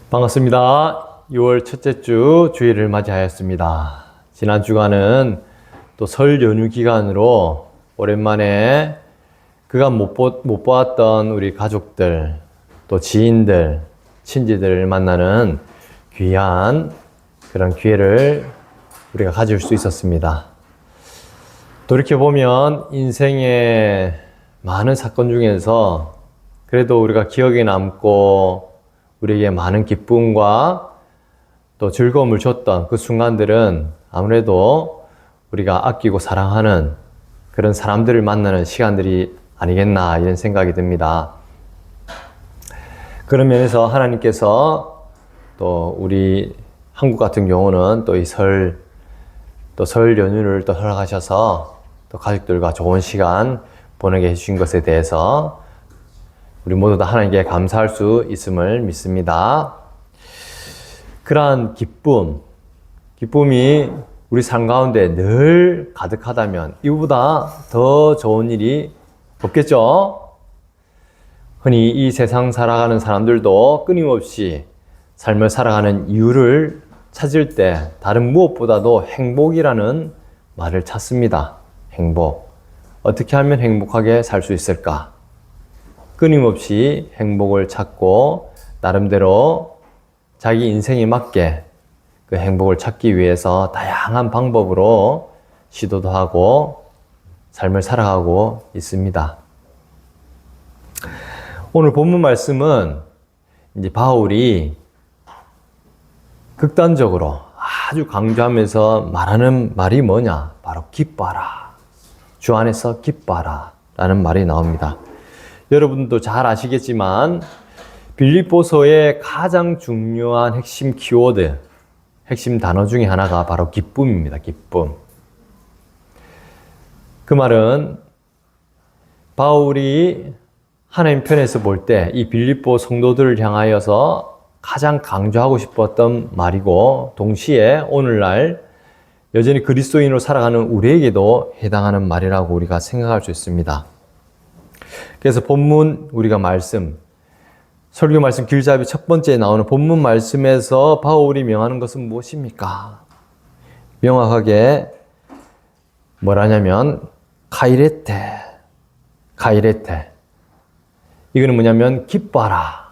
반갑습니다. 6월 첫째 주 주일을 맞이하였습니다. 지난 주간은 또 설 연휴 기간으로 오랜만에 그간 못 보았던 우리 가족들, 또 지인들, 친지들을 만나는 귀한 그런 기회를 우리가 가질 수 있었습니다. 돌이켜보면 인생의 많은 사건 중에서 그래도 우리가 기억에 남고 우리에게 많은 기쁨과 또 즐거움을 줬던 그 순간들은 아무래도 우리가 아끼고 사랑하는 그런 사람들을 만나는 시간들이 아니겠나 이런 생각이 듭니다. 그런 면에서 하나님께서 또 우리 한국 같은 경우는 또 이 설 연휴를 또 허락하셔서 또 가족들과 좋은 시간 보내게 해주신 것에 대해서 우리 모두 다 하나님께 감사할 수 있음을 믿습니다. 그러한 기쁨이 우리 삶 가운데 늘 가득하다면 이보다 더 좋은 일이 없겠죠? 흔히 이 세상 살아가는 사람들도 끊임없이 삶을 살아가는 이유를 찾을 때 다른 무엇보다도 행복이라는 말을 찾습니다. 행복. 어떻게 하면 행복하게 살 수 있을까? 끊임없이 행복을 찾고 나름대로 자기 인생에 맞게 그 행복을 찾기 위해서 다양한 방법으로 시도도 하고 삶을 살아가고 있습니다. 오늘 본문 말씀은 이제 바울이 극단적으로 아주 강조하면서 말하는 말이 뭐냐? 바로 기뻐하라. 주 안에서 기뻐하라 라는 말이 나옵니다. 여러분도 잘 아시겠지만 빌립보서의 가장 중요한 핵심 키워드, 핵심 단어 중에 하나가 바로 기쁨입니다. 기쁨. 그 말은 바울이 하나님 편에서 볼 때 이 빌립보 성도들을 향하여서 가장 강조하고 싶었던 말이고 동시에 오늘날 여전히 그리스도인으로 살아가는 우리에게도 해당하는 말이라고 우리가 생각할 수 있습니다. 그래서 본문 우리가 설교 말씀 길잡이 첫 번째에 나오는 본문 말씀에서 바울이 명하는 것은 무엇입니까? 명확하게 뭐라냐면 카이레테. 이거는 뭐냐면 기뻐하라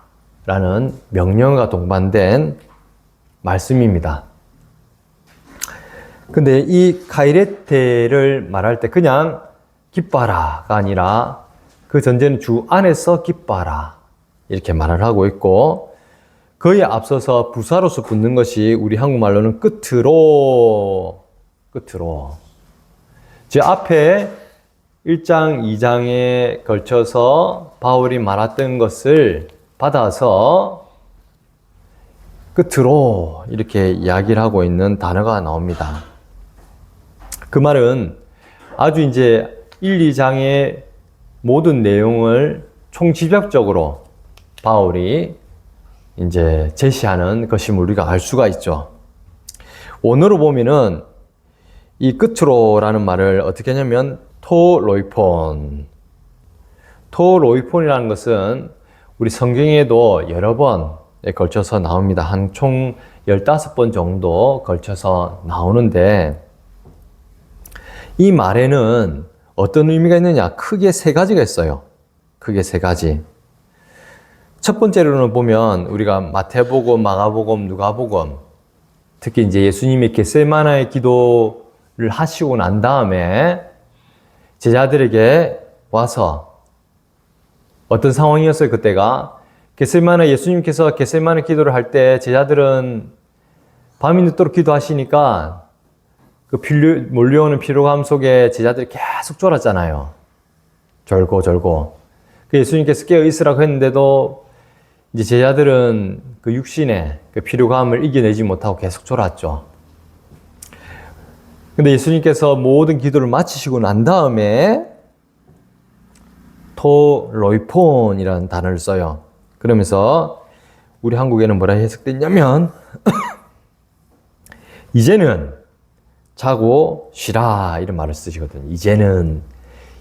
라는 명령과 동반된 말씀입니다. 근데 이 카이레테를 말할 때 그냥 기뻐하라가 아니라 그 전제는 주 안에서 기뻐하라 이렇게 말을 하고 있고 그에 앞서서 부사로서 붙는 것이 우리 한국말로는 끝으로 제 앞에 1장, 2장에 걸쳐서 바울이 말했던 것을 받아서 끝으로 이렇게 이야기를 하고 있는 단어가 나옵니다. 그 말은 아주 이제 1, 2장의 모든 내용을 총집약적으로 바울이 이제 제시하는 것임을 우리가 알 수가 있죠. 원어로 보면은 이 끝으로라는 말을 어떻게 하냐면 토로이폰이라는 것은 우리 성경에도 여러 번에 걸쳐서 나옵니다. 한 총 15번 정도 걸쳐서 나오는데 이 말에는 어떤 의미가 있느냐? 크게 세 가지가 있어요. 크게 세 가지. 첫 번째로는 보면 우리가 마태복음, 마가복음, 누가복음, 특히 이제 예수님이 겟세마나의 기도를 하시고 난 다음에 제자들에게 와서 어떤 상황이었어요? 그때가 예수님께서 겟세마네 기도를 할 때 제자들은 밤이 늦도록 기도하시니까 그 몰려오는 피로감 속에 제자들이 계속 졸았잖아요. 졸고. 그 예수님께서 깨어 있으라고 했는데도 이제 제자들은 그 육신의 그 피로감을 이겨내지 못하고 계속 졸았죠. 근데 예수님께서 모든 기도를 마치시고 난 다음에 토로이폰이라는 단어를 써요. 그러면서 우리 한국에는 뭐라 해석됐냐면 이제는 자고 쉬라 이런 말을 쓰시거든요.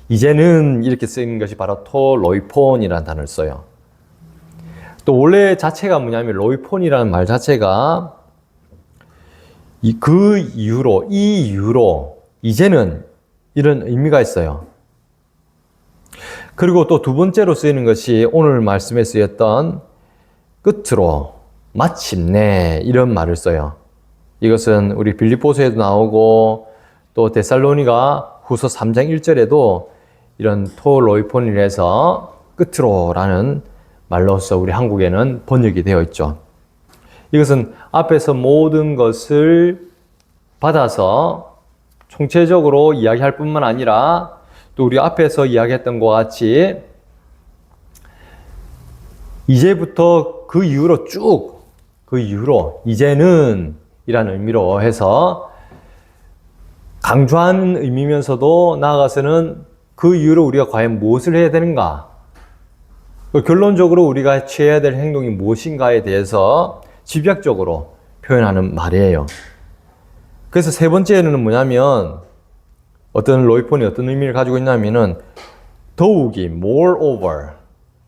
이제는 이렇게 쓰이는 것이 바로 토로이폰이라는 단어를 써요. 또 원래 자체가 뭐냐면 로이폰이라는 말 자체가 그 이후로, 이 이후로 이제는 이런 의미가 있어요. 그리고 또 두 번째로 쓰이는 것이 오늘 말씀에 쓰였던 끝으로, 마침내 이런 말을 써요. 이것은 우리 빌립보서에도 나오고 또 데살로니가 후서 3장 1절에도 이런 토 로이폰이라서 끝으로라는 말로써 우리 한국에는 번역이 되어 있죠. 이것은 앞에서 모든 것을 받아서 총체적으로 이야기할 뿐만 아니라 또 우리 앞에서 이야기했던 것과 같이 이제부터 그 이후로 쭉, 그 이후로 이제는 이라는 의미로 해서 강조하는 의미면서도 나아가서는 그 이후로 우리가 과연 무엇을 해야 되는가, 결론적으로 우리가 취해야 될 행동이 무엇인가에 대해서 집약적으로 표현하는 말이에요. 그래서 세 번째는 뭐냐면 어떤 로이폰이 어떤 의미를 가지고 있냐면은 더욱이, moreover,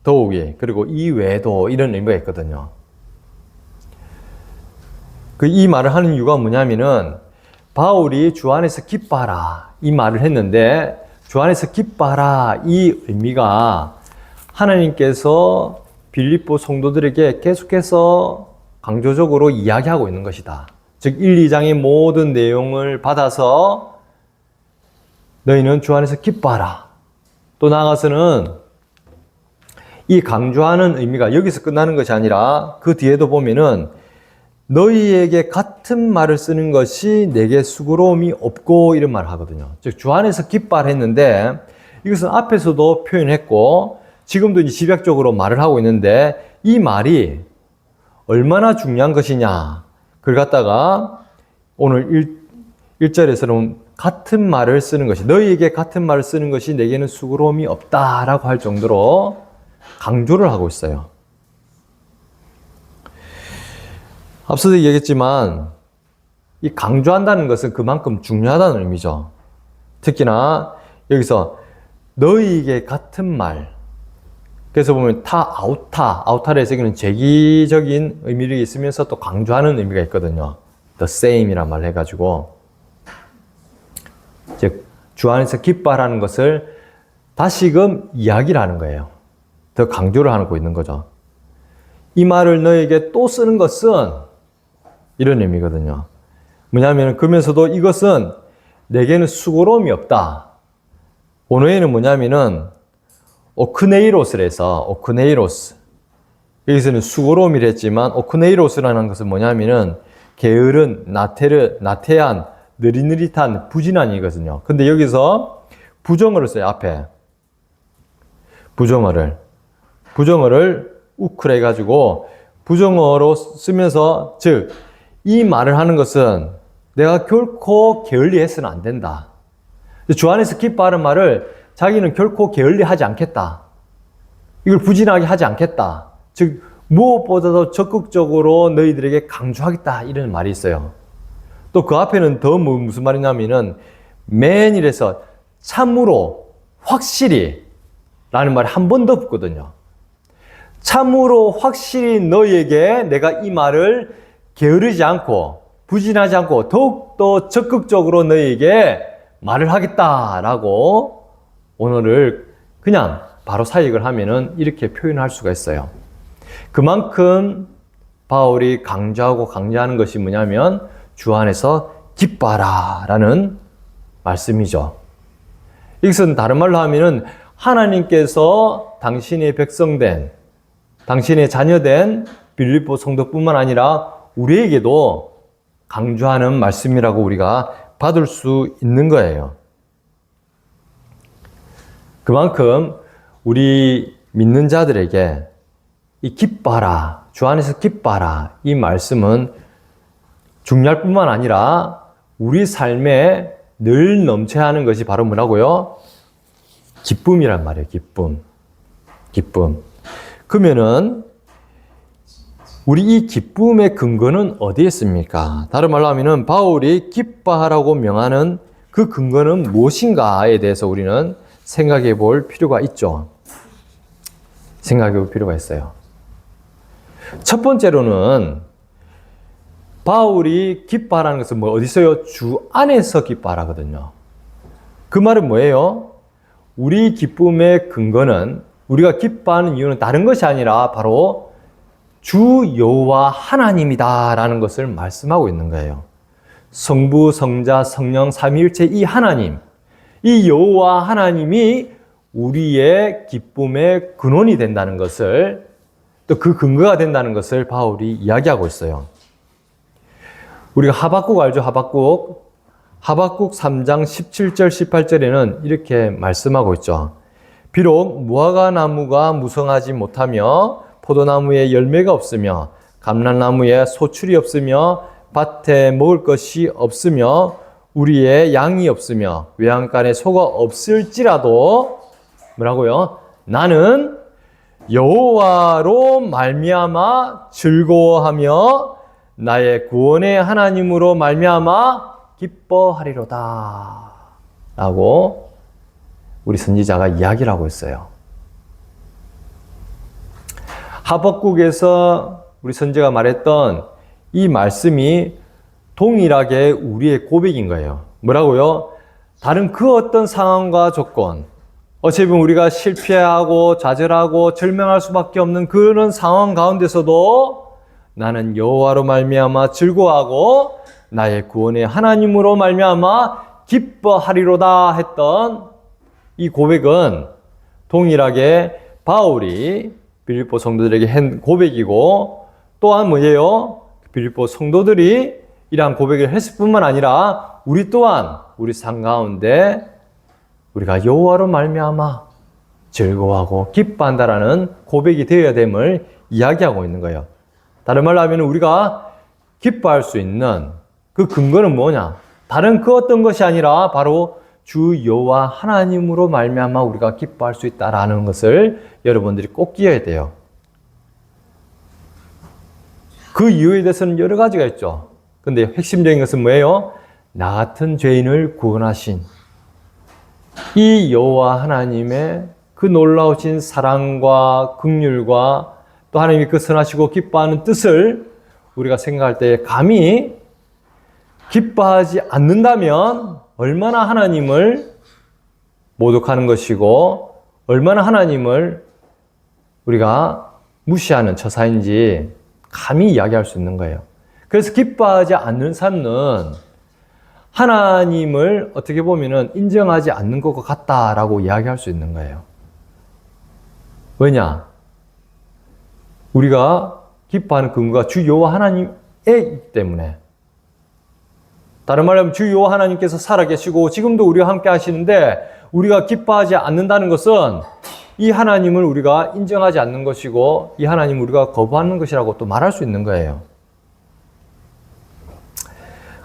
더욱이, 그리고 이외에도 이런 의미가 있거든요. 이 말을 하는 이유가 뭐냐면은 바울이 주 안에서 기뻐하라 이 말을 했는데 주 안에서 기뻐하라 이 의미가 하나님께서 빌립보 성도들에게 계속해서 강조적으로 이야기하고 있는 것이다. 즉 1, 2장의 모든 내용을 받아서 너희는 주 안에서 기뻐하라. 또 나아가서는 이 강조하는 의미가 여기서 끝나는 것이 아니라 그 뒤에도 보면은 너희에게 같은 말을 쓰는 것이 내게 수고로움이 없고 이런 말을 하거든요. 즉 주 안에서 기뻐하라 했는데 이것은 앞에서도 표현했고 지금도 이제 집약적으로 말을 하고 있는데 이 말이 얼마나 중요한 것이냐. 그걸 갖다가 오늘 1절에서는 같은 말을 쓰는 것이, 너희에게 같은 말을 쓰는 것이 내게는 수고로움이 없다라고 할 정도로 강조를 하고 있어요. 앞서도 얘기했지만 이 강조한다는 것은 그만큼 중요하다는 의미죠. 특히나 여기서 너희에게 같은 말, 그래서 보면 아우타를 해석하는 제기적인 의미를 있으면서 또 강조하는 의미가 있거든요. the same이란 말을 해가지고 즉 주 안에서 기뻐하라는 것을 다시금 이야기를 하는 거예요. 더 강조를 하고 있는 거죠. 이 말을 너에게 또 쓰는 것은 이런 의미거든요. 뭐냐면 그러면서도 이것은 내게는 수고로움이 없다. 원어에는 뭐냐면은 오크네이로스를 해서 오크네이로스, 여기서는 수고로움이라 했지만 오크네이로스라는 것은 뭐냐면은 게으른, 나태한, 느릿느릿한, 부진한이거든요. 근데 여기서 부정어를 써요. 앞에 부정어를 우크라 해가지고 부정어로 쓰면서 즉 이 말을 하는 것은 내가 결코 게을리해서는 안 된다. 주 안에서 기뻐하는 말을 자기는 결코 게을리하지 않겠다. 이걸 부진하게 하지 않겠다. 즉 무엇보다도 적극적으로 너희들에게 강조하겠다. 이런 말이 있어요. 또 그 앞에는 더 무슨 말이냐면은 맨이래서 참으로 확실히 라는 말이 한 번 더 붙거든요. 참으로 확실히 너희에게 내가 이 말을 게으르지 않고 부진하지 않고 더욱더 적극적으로 너희에게 말을 하겠다라고 오늘을 그냥 바로 사역을 하면은 이렇게 표현할 수가 있어요. 그만큼 바울이 강조하는 것이 뭐냐면 주 안에서 기뻐하라 라는 말씀이죠. 이것은 다른 말로 하면은 하나님께서 당신의 백성된, 당신의 자녀된 빌립보 성도뿐만 아니라 우리에게도 강조하는 말씀이라고 우리가 받을 수 있는 거예요. 그만큼 우리 믿는 자들에게 이 기뻐하라, 주 안에서 기뻐하라 이 말씀은 중요할 뿐만 아니라 우리 삶에 늘 넘쳐야 하는 것이 바로 뭐라고요? 기쁨이란 말이에요. 기쁨. 그러면은 우리 이 기쁨의 근거는 어디에 있습니까? 다른 말로 하면은 바울이 기뻐하라고 명하는 그 근거는 무엇인가에 대해서 우리는 생각해 볼 필요가 있죠. 생각해 볼 필요가 있어요. 첫 번째로는 바울이 기뻐하라는 것은 뭐 어디 있어요? 주 안에서 기뻐하라거든요. 그 말은 뭐예요? 우리 기쁨의 근거는, 우리가 기뻐하는 이유는 다른 것이 아니라 바로 주 여호와 하나님이다라는 것을 말씀하고 있는 거예요. 성부, 성자, 성령, 삼위일체 이 하나님, 이 여호와 하나님이 우리의 기쁨의 근원이 된다는 것을, 또 그 근거가 된다는 것을 바울이 이야기하고 있어요. 우리가 하박국 알죠? 하박국 3장 17절 18절에는 이렇게 말씀하고 있죠. 비록 무화과 나무가 무성하지 못하며 포도나무에 열매가 없으며 감람나무에 소출이 없으며 밭에 먹을 것이 없으며 우리의 양이 없으며 외양간에 소가 없을지라도 뭐라고요? 나는 여호와로 말미암아 즐거워하며 나의 구원의 하나님으로 말미암아 기뻐하리로다 라고 우리 선지자가 이야기를 하고 있어요. 하박국에서 우리 선지자가 말했던 이 말씀이 동일하게 우리의 고백인 거예요. 뭐라고요? 다른 그 어떤 상황과 조건, 어차피 우리가 실패하고 좌절하고 절망할 수밖에 없는 그런 상황 가운데서도 나는 여호와로 말미암아 즐거워하고 나의 구원의 하나님으로 말미암아 기뻐하리로다 했던 이 고백은 동일하게 바울이 빌립보 성도들에게 한 고백이고, 또한 뭐예요? 빌립보 성도들이 이러한 고백을 했을 뿐만 아니라 우리 또한 우리 삶 가운데 우리가 여호와로 말미암아 즐거워하고 기뻐한다라는 고백이 되어야 됨을 이야기하고 있는 거예요. 다른 말로 하면 우리가 기뻐할 수 있는 그 근거는 뭐냐? 다른 그 어떤 것이 아니라 바로 주 여호와 하나님으로 말미암아 우리가 기뻐할 수 있다라는 것을 여러분들이 꼭 기억해야 돼요. 그 이유에 대해서는 여러 가지가 있죠. 근데 핵심적인 것은 뭐예요? 나 같은 죄인을 구원하신 이 여호와 하나님의 그 놀라우신 사랑과 긍휼과 또 하나님이 그 선하시고 기뻐하는 뜻을 우리가 생각할 때 감히 기뻐하지 않는다면 얼마나 하나님을 모독하는 것이고 얼마나 하나님을 우리가 무시하는 처사인지 감히 이야기할 수 있는 거예요. 그래서 기뻐하지 않는 삶은 하나님을 어떻게 보면은 인정하지 않는 것 같다라고 이야기할 수 있는 거예요. 왜냐? 우리가 기뻐하는 근거가 주 여호와 하나님이기 때문에. 다른 말로 하면 주 여호와 하나님께서 살아계시고 지금도 우리와 함께 하시는데 우리가 기뻐하지 않는다는 것은 이 하나님을 우리가 인정하지 않는 것이고 이 하나님을 우리가 거부하는 것이라고 또 말할 수 있는 거예요.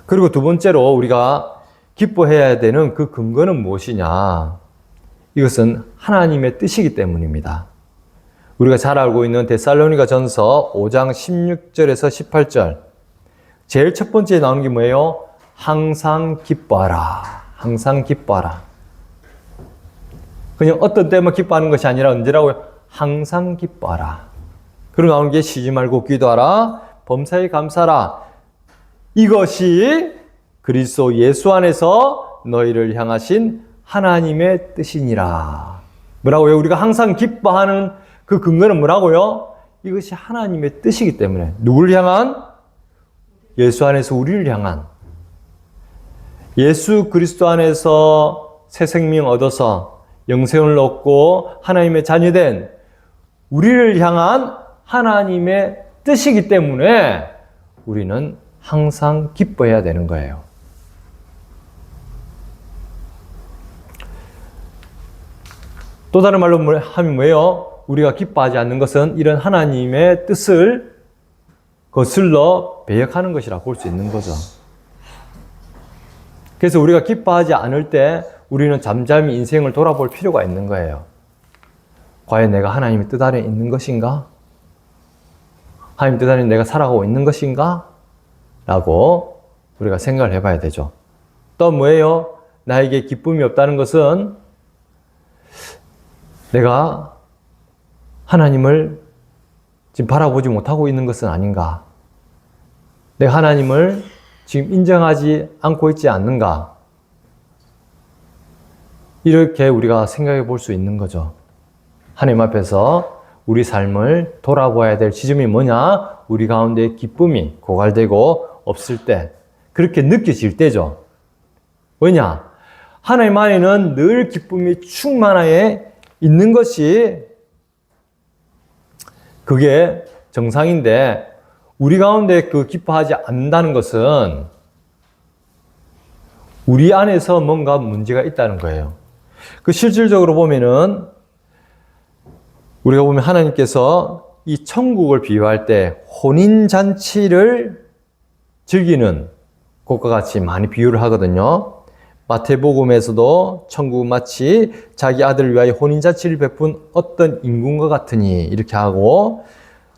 그리고 두 번째로 우리가 기뻐해야 되는 그 근거는 무엇이냐? 이것은 하나님의 뜻이기 때문입니다. 우리가 잘 알고 있는 데살로니가 전서 5장 16절에서 18절. 제일 첫 번째에 나오는 게 뭐예요? 항상 기뻐하라. 항상 기뻐하라. 그냥 어떤 때만 기뻐하는 것이 아니라 언제라고요? 항상 기뻐하라. 그리고 나오는 게 쉬지 말고 기도하라. 범사에 감사하라. 이것이 그리스도 예수 안에서 너희를 향하신 하나님의 뜻이니라. 뭐라고요? 우리가 항상 기뻐하는 그 근거는 뭐라고요? 이것이 하나님의 뜻이기 때문에. 누구를 향한? 예수 안에서 우리를 향한. 예수 그리스도 안에서 새 생명 얻어서 영생을 얻고 하나님의 자녀된 우리를 향한 하나님의 뜻이기 때문에 우리는 항상 기뻐해야 되는 거예요. 또 다른 말로 하면 뭐예요? 우리가 기뻐하지 않는 것은 이런 하나님의 뜻을 거슬러 배역하는 것이라고 볼 수 있는 거죠. 그래서 우리가 기뻐하지 않을 때 우리는 잠잠히 인생을 돌아볼 필요가 있는 거예요. 과연 내가 하나님의 뜻 아래 있는 것인가? 하나님 뜻 아래 내가 살아가고 있는 것인가? 라고 우리가 생각을 해봐야 되죠. 또 뭐예요? 나에게 기쁨이 없다는 것은 내가 하나님을 지금 바라보지 못하고 있는 것은 아닌가? 내가 하나님을 지금 인정하지 않고 있지 않는가? 이렇게 우리가 생각해 볼 수 있는 거죠. 하나님 앞에서 우리 삶을 돌아봐야 될 지점이 뭐냐? 우리 가운데 기쁨이 고갈되고 없을 때, 그렇게 느껴질 때죠. 왜냐? 하나님 안에는 늘 기쁨이 충만하게 있는 것이 그게 정상인데, 우리 가운데 그 기뻐하지 않는다는 것은 우리 안에서 뭔가 문제가 있다는 거예요. 그 실질적으로 보면은 우리가 보면 하나님께서 이 천국을 비유할 때 혼인잔치를 즐기는 것과 같이 많이 비유를 하거든요. 마태복음에서도 천국은 마치 자기 아들을 위하여 혼인잔치를 베푼 어떤 임금과 같으니 이렇게 하고,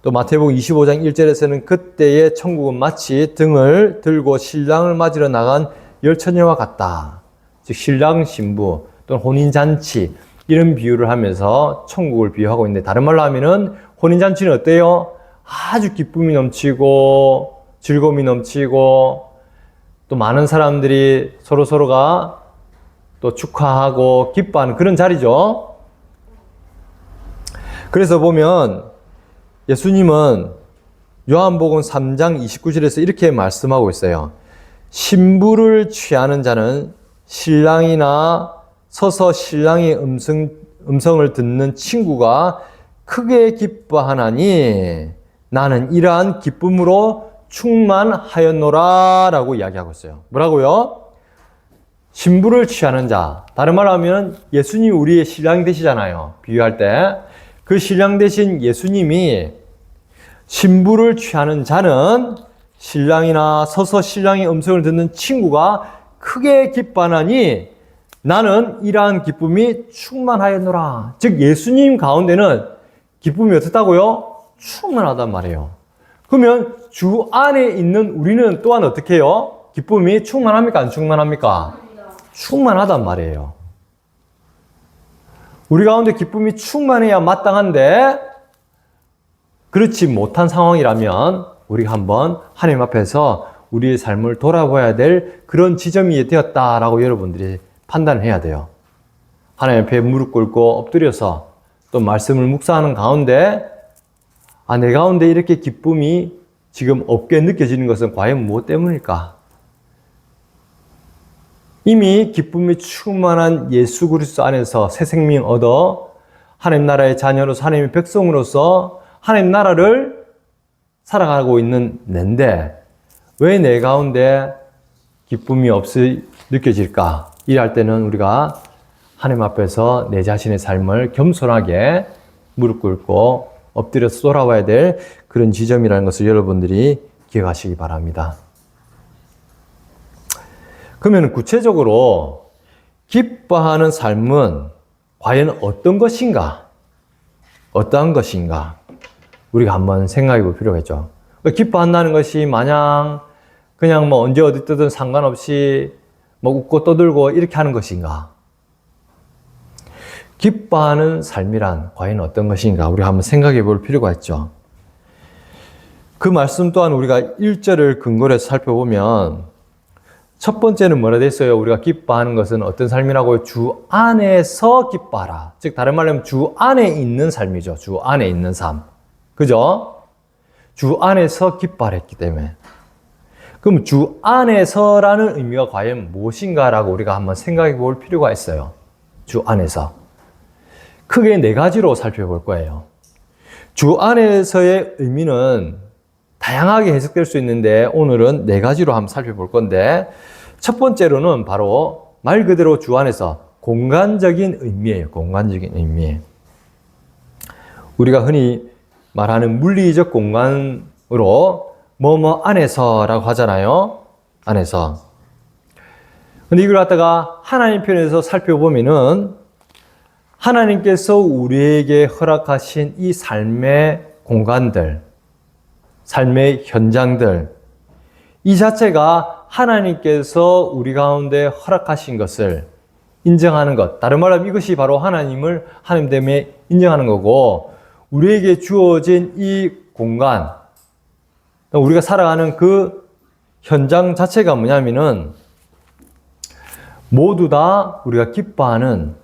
또 마태복음 25장 1절에서는 그때의 천국은 마치 등을 들고 신랑을 맞으러 나간 열처녀와 같다. 즉 신랑 신부 또는 혼인잔치 이런 비유를 하면서 천국을 비유하고 있는데, 다른 말로 하면은 혼인잔치는 어때요? 아주 기쁨이 넘치고 즐거움이 넘치고 또 많은 사람들이 서로가 또 축하하고 기뻐하는 그런 자리죠. 그래서 보면 예수님은 요한복음 3장 29절에서 이렇게 말씀하고 있어요. 신부를 취하는 자는 신랑이나 서서 신랑의 음성을 듣는 친구가 크게 기뻐하나니 나는 이러한 기쁨으로 충만하였노라 라고 이야기하고 있어요. 뭐라고요? 신부를 취하는 자. 다른 말로 하면 예수님이 우리의 신랑 되시잖아요. 비유할 때. 그 신랑 되신 예수님이 신부를 취하는 자는 신랑이나 서서 신랑의 음성을 듣는 친구가 크게 기뻐하나니 나는 이러한 기쁨이 충만하였노라. 즉 예수님 가운데는 기쁨이 어떻다고요? 충만하단 말이에요. 그러면 주 안에 있는 우리는 또한 어떻게 해요? 기쁨이 충만합니까? 안 충만합니까? 충만하단 말이에요. 우리 가운데 기쁨이 충만해야 마땅한데 그렇지 못한 상황이라면 우리가 한번 하나님 앞에서 우리의 삶을 돌아봐야 될 그런 지점이 되었다라고 여러분들이 판단을 해야 돼요. 하나님 앞에 무릎 꿇고 엎드려서 또 말씀을 묵상하는 가운데 내 가운데 이렇게 기쁨이 지금 없게 느껴지는 것은 과연 무엇 때문일까? 이미 기쁨이 충만한 예수 그리스도 안에서 새 생명 얻어 하나님 나라의 자녀로서 하나님의 백성으로서 하나님 나라를 살아가고 있는 낸데 왜 내 가운데 기쁨이 없이 느껴질까? 이럴 때는 우리가 하나님 앞에서 내 자신의 삶을 겸손하게 무릎 꿇고 엎드려서 돌아와야 될 그런 지점이라는 것을 여러분들이 기억하시기 바랍니다. 그러면 구체적으로 기뻐하는 삶은 과연 어떤 것인가? 어떠한 것인가? 우리가 한번 생각해 볼 필요가 있죠. 기뻐한다는 것이 마냥 그냥 뭐 언제 어디 뜨든 상관없이 뭐 웃고 떠들고 이렇게 하는 것인가? 기뻐하는 삶이란 과연 어떤 것인가? 우리가 한번 생각해 볼 필요가 있죠. 그 말씀 또한 우리가 1절을 근거로 해서 살펴보면 첫 번째는 뭐라 됐어요? 우리가 기뻐하는 것은 어떤 삶이라고요? 주 안에서 기뻐하라. 즉 다른 말로 하면 주 안에 있는 삶이죠. 주 안에 있는 삶. 그죠? 주 안에서 기뻐하랬기 때문에. 그럼 주 안에서라는 의미가 과연 무엇인가라고 우리가 한번 생각해 볼 필요가 있어요. 주 안에서. 크게 네 가지로 살펴볼 거예요. 주 안에서의 의미는 다양하게 해석될 수 있는데 오늘은 네 가지로 한번 살펴볼 건데 첫 번째로는 바로 말 그대로 주 안에서 공간적인 의미예요. 공간적인 의미. 우리가 흔히 말하는 물리적 공간으로 뭐뭐 안에서라고 하잖아요. 안에서. 근데 이걸 갖다가 하나님 편에서 살펴보면은 하나님께서 우리에게 허락하신 이 삶의 공간들, 삶의 현장들, 이 자체가 하나님께서 우리 가운데 허락하신 것을 인정하는 것. 다른 말로 하면 이것이 바로 하나님을 하나님 때문에 인정하는 거고, 우리에게 주어진 이 공간, 우리가 살아가는 그 현장 자체가 뭐냐면은 모두 다 우리가 기뻐하는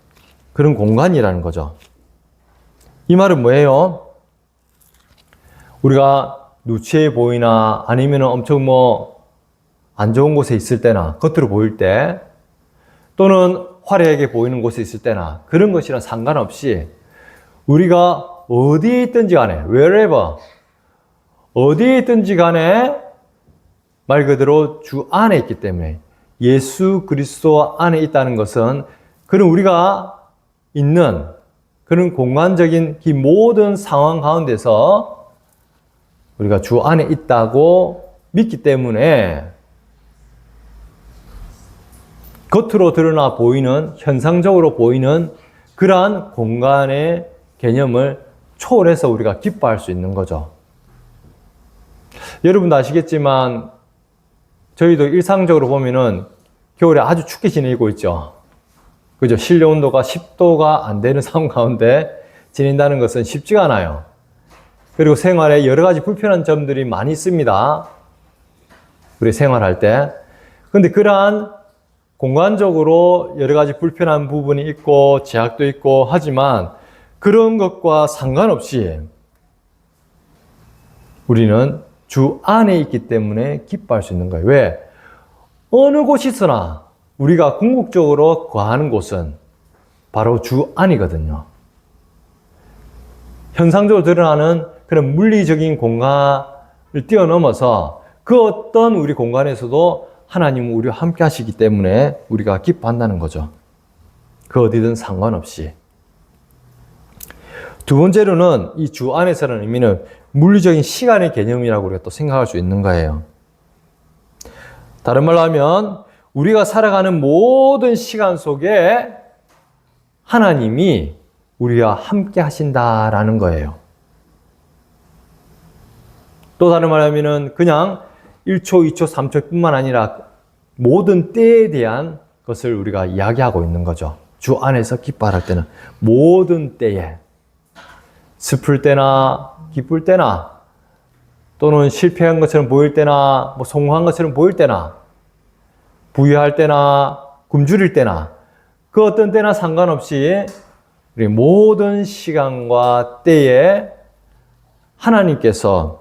그런 공간이라는 거죠. 이 말은 뭐예요? 우리가 누추해 보이나 아니면 엄청 안 좋은 곳에 있을 때나 겉으로 보일 때 또는 화려하게 보이는 곳에 있을 때나 그런 것이랑 상관없이 우리가 어디에 있든지 간에 wherever 어디에 있든지 간에 말 그대로 주 안에 있기 때문에 예수 그리스도 안에 있다는 것은 그런 우리가 있는 그런 공간적인 이 모든 상황 가운데서 우리가 주 안에 있다고 믿기 때문에 겉으로 드러나 보이는 현상적으로 보이는 그러한 공간의 개념을 초월해서 우리가 기뻐할 수 있는 거죠. 여러분도 아시겠지만 저희도 일상적으로 보면은 겨울에 아주 춥게 지내고 있죠. 그죠? 실내 온도가 10도가 안 되는 상황 가운데 지낸다는 것은 쉽지가 않아요. 그리고 생활에 여러 가지 불편한 점들이 많이 있습니다. 우리 생활할 때. 근데 그러한 공간적으로 여러 가지 불편한 부분이 있고 제약도 있고 하지만 그런 것과 상관없이 우리는 주 안에 있기 때문에 기뻐할 수 있는 거예요. 왜? 어느 곳이서나 우리가 궁극적으로 거하는 곳은 바로 주 안이거든요. 현상적으로 드러나는 그런 물리적인 공간을 뛰어넘어서 그 어떤 우리 공간에서도 하나님은 우리와 함께 하시기 때문에 우리가 기뻐한다는 거죠. 그 어디든 상관없이. 두 번째로는 이 주 안에서라는 의미는 물리적인 시간의 개념이라고 우리가 또 생각할 수 있는 거예요. 다른 말로 하면 우리가 살아가는 모든 시간 속에 하나님이 우리와 함께 하신다라는 거예요. 또 다른 말로 하면은 그냥 1초, 2초, 3초 뿐만 아니라 모든 때에 대한 것을 우리가 이야기하고 있는 거죠. 주 안에서 기뻐할 때는 모든 때에 슬플 때나 기쁠 때나 또는 실패한 것처럼 보일 때나 성공한 것처럼 보일 때나 부유할 때나 굶주릴 때나 그 어떤 때나 상관없이 우리 모든 시간과 때에 하나님께서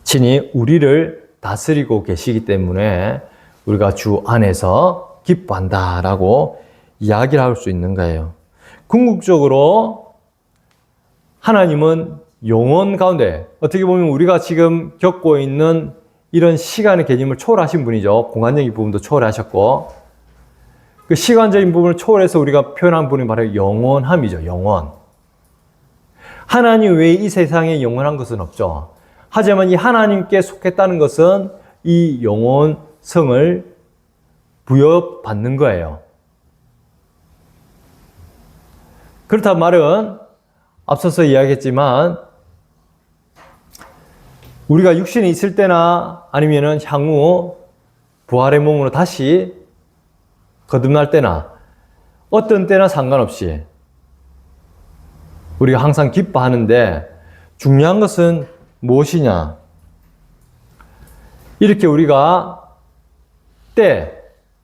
친히 우리를 다스리고 계시기 때문에 우리가 주 안에서 기뻐한다라고 이야기를 할 수 있는 거예요. 궁극적으로 하나님은 영원 가운데 어떻게 보면 우리가 지금 겪고 있는 이런 시간의 개념을 초월하신 분이죠. 공간적인 부분도 초월하셨고 그 시간적인 부분을 초월해서 우리가 표현한 분이 바로 영원함이죠. 영원. 하나님 외에 이 세상에 영원한 것은 없죠. 하지만 이 하나님께 속했다는 것은 이 영원성을 부여받는 거예요. 그렇단 말은 앞서서 이야기했지만 우리가 육신에 있을 때나 아니면은 향후 부활의 몸으로 다시 거듭날 때나 어떤 때나 상관없이 우리가 항상 기뻐하는데 중요한 것은 무엇이냐? 이렇게 우리가 때